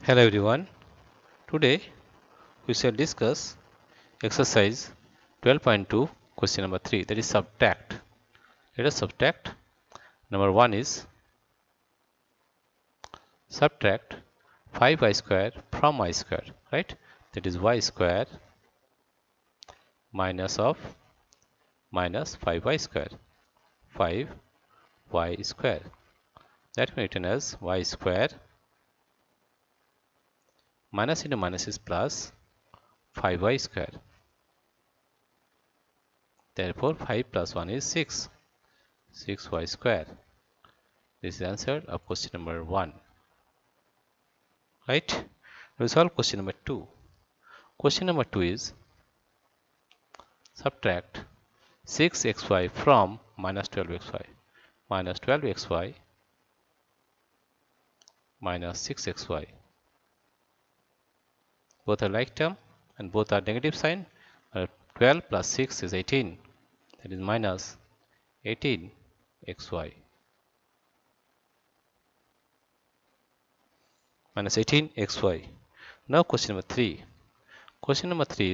Hello everyone. Today we shall discuss exercise 12.2 question number 3, that is subtract. Let us subtract. Number 1 is subtract 5y square from y square, right? That is y square minus of minus 5y square, 5y square. That will be written as y square minus into minus is plus 5y square. Therefore 5 plus 1 is 6, 6y square. This is the answer of question number 1. Right? We solve question number 2. Question number 2 is subtract 6xy from minus 12xy. Minus 12xy minus 6xy. Both are like term and both are negative sign. 12 plus 6 is 18. That is minus 18xy. Minus 18xy. Now question number 3. Question number 3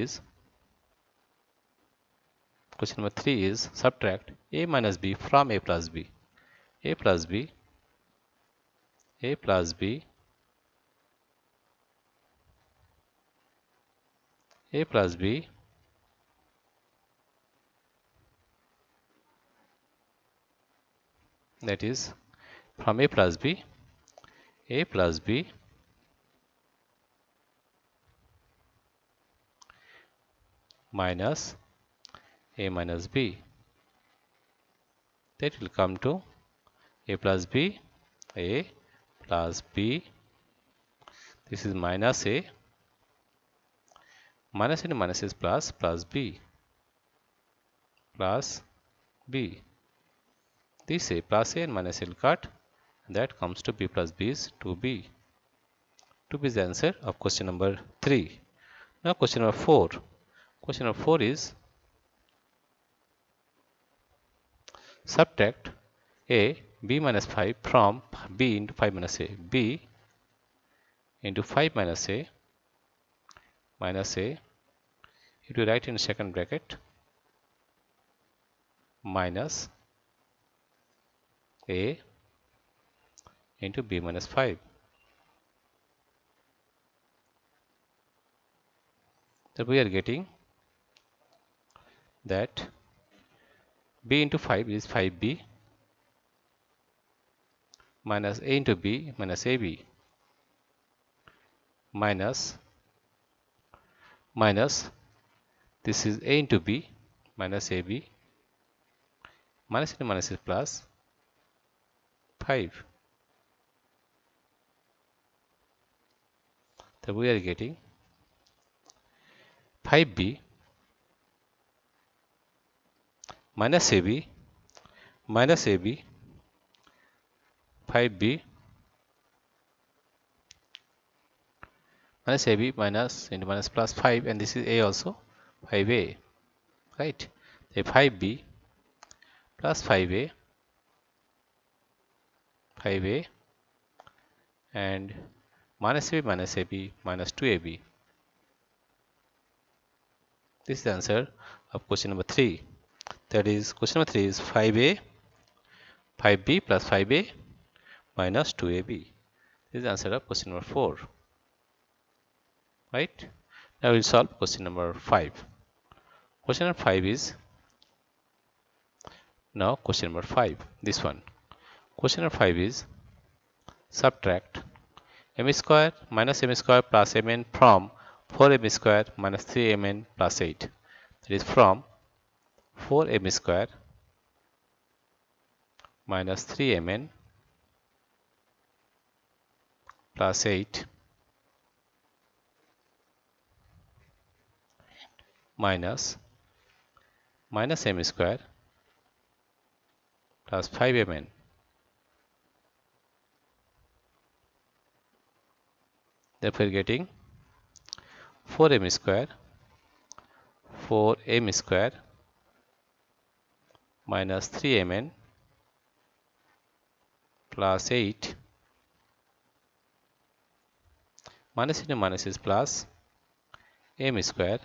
is subtract a minus b from a plus b. A plus b that is from a plus b minus a minus b, that will come to a plus b, this is minus a, minus into minus is plus, plus b, this a plus a and minus will cut, that comes to b plus b is 2b. 2b is the answer of question number 3. Now question number 4. Question number 4 is subtract a b minus 5 from b into 5 minus a. b into 5 minus a if you write in second bracket minus a into b minus 5. So we are getting that b into 5 is 5b minus a into b minus ab minus this is a into b minus ab minus into minus is plus 5. So we are getting 5b minus ab 5b minus ab minus into minus plus 5, and this is a also 5a, right? So 5b plus 5a and minus ab minus 2ab. This is the answer of question number 3. That is, question number 3 is 5b plus 5a minus 2ab. This is the answer of question number 4. Right? Now we will solve question number 5. Question number 5 is now question number 5. This one. Question number 5 is subtract m square minus m square plus mn from 4m square minus 3mn plus 8. That is from 4m square minus 3mn plus 8 minus m square plus 5mn. Therefore getting 4m square minus 3mn plus 8 Minus into minus is plus m square.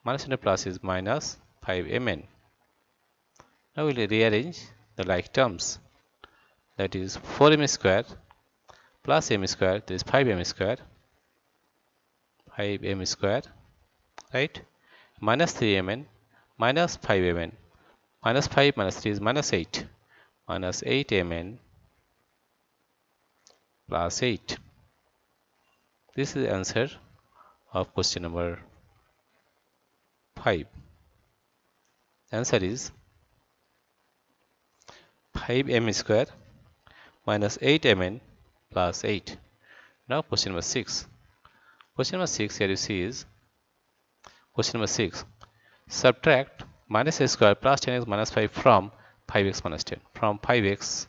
Minus into plus is minus 5mn. Now we'll rearrange the like terms. That is 4m square plus m square, that is 5m square. 5m square, right? Minus 3mn minus 5mn. Minus 5 minus 3 is minus 8. Minus 8mn plus 8. This is the answer of question number 5. Answer is 5m square minus 8mn plus 8. Now question number 6. Question number 6 here you see is question number 6. Subtract minus a square plus 10x minus 5 from 5x minus 10. From 5x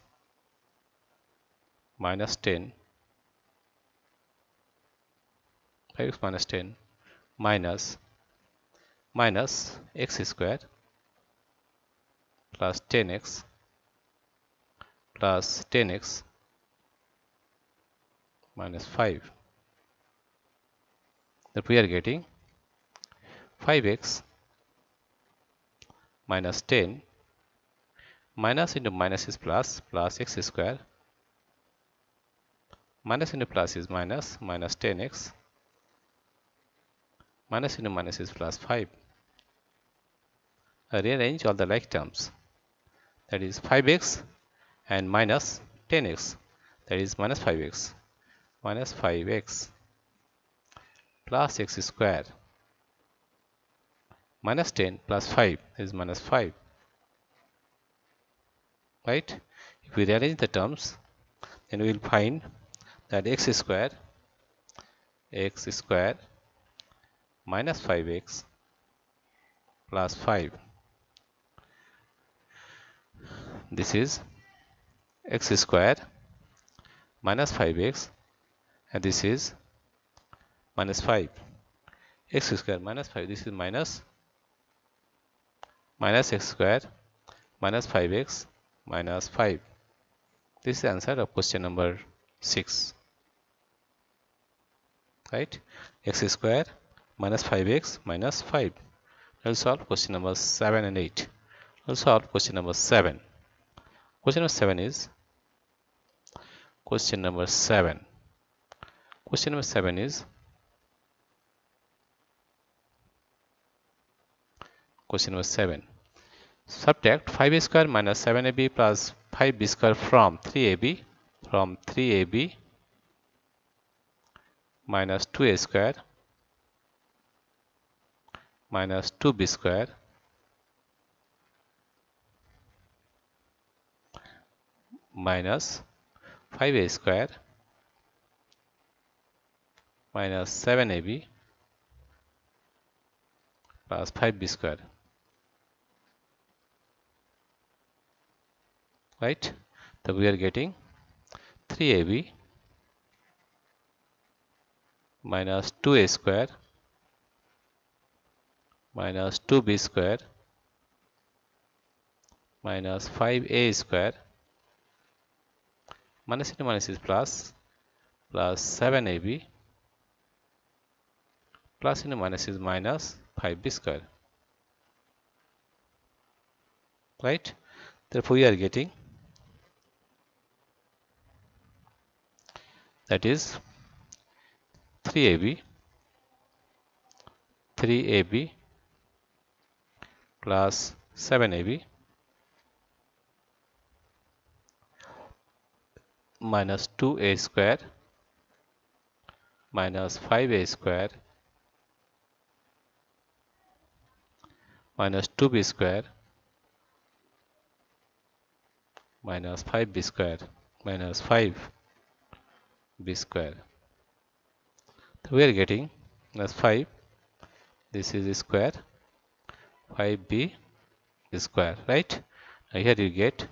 minus 10, 5x minus 10 minus x square plus 10x plus 10x minus 5. That we are getting 5x minus 10 minus into minus is plus x square, minus into plus is minus 10x, minus into minus is plus 5. Rearrange all the like terms, that is 5x and minus 10x, that is minus 5x plus x square minus 10 plus 5 is minus 5, right? If we rearrange the terms, then we will find that x square minus 5x plus 5, this is x square minus 5x, and this is minus 5. X square minus 5, this is minus x square minus 5x minus 5. This is the answer of question number 6, right? X square minus 5x minus 5. We'll solve question number 7 and 8. We'll solve question number 7. Question number 7 is question number 7. Question number 7 is question number 7. Subtract 5a square minus 7ab plus 5b square from 3ab minus 2a square minus 2b square minus 5a square minus 7ab plus 5b square, right? So we are getting 3ab minus 2a square minus 2b square minus 5a square, minus into minus is plus 7ab plus into minus is minus 5b square, right? Therefore we are getting, that is 3ab plus 7ab minus 2a square minus 5a square minus 2b square minus 5b square minus 5b square. So we are getting as 5, this is square, 5b square, right? Now here you get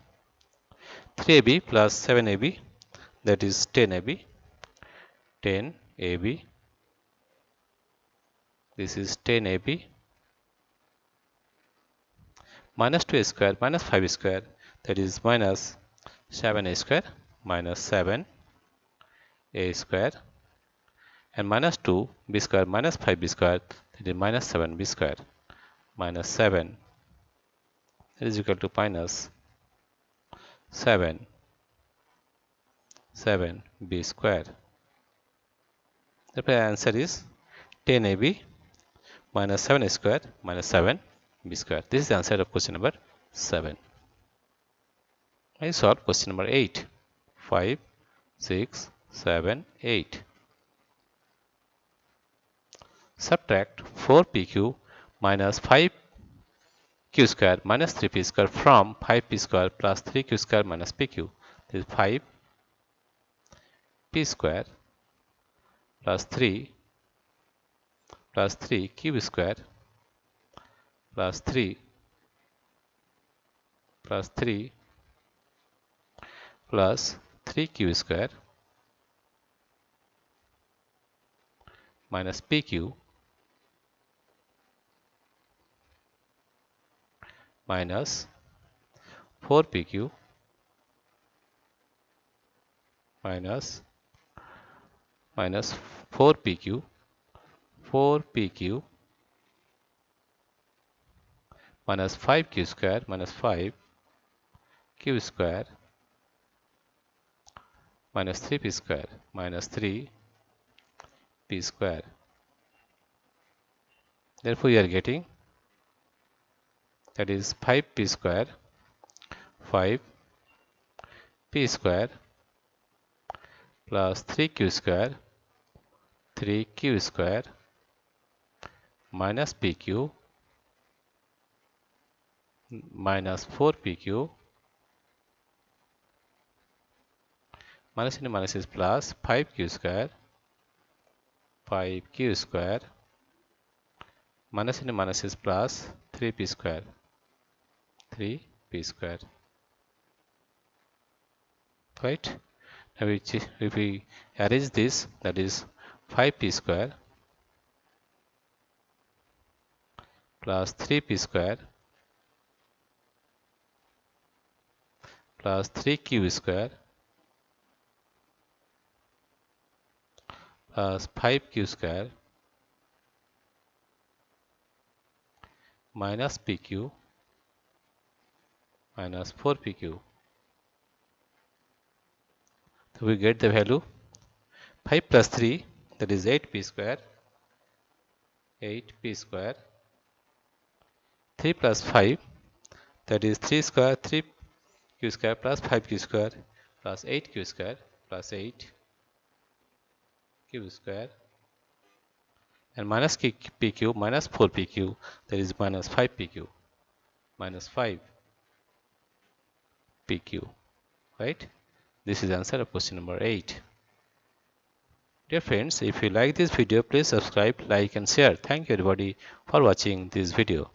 3ab plus 7ab, that is 10ab, this is 10ab minus 2a square minus 5 square, that is minus 7a square minus 7a square and minus 2 b square minus 5 b square, that is minus 7 b square. Minus 7 is equal to minus 7 b square. The answer is 10ab minus 7 square minus 7 b square. This is the answer of question number 7. I solve question number 8. 5, 6, 7, 8. Subtract 4pq minus 5q square minus 3p square from 5p square plus 3q square minus pq. This is 5p square plus 3 q square plus 3 plus 3q square minus pq minus 4pq minus 4pq minus 5q square minus 5q square minus 3p square minus 3p square. Therefore, we are getting, that is 5p square plus 3q square minus pq minus 4pq minus into minus is plus 5q square minus into minus is plus 3p square. Right? Now if we arrange this, that is 5p square plus 3p square plus 3q square plus 5q square minus pq minus 4pq. So we get the value 5 plus 3, that is 8p square, 3 plus 5, that is 3q square plus 5q square plus 8q square plus 8q square and minus pq minus 4pq, that is minus 5pq minus 5pq. Right? This is the answer of question number 8. Dear friends, if you like this video, please subscribe, like and share. Thank you everybody for watching this video.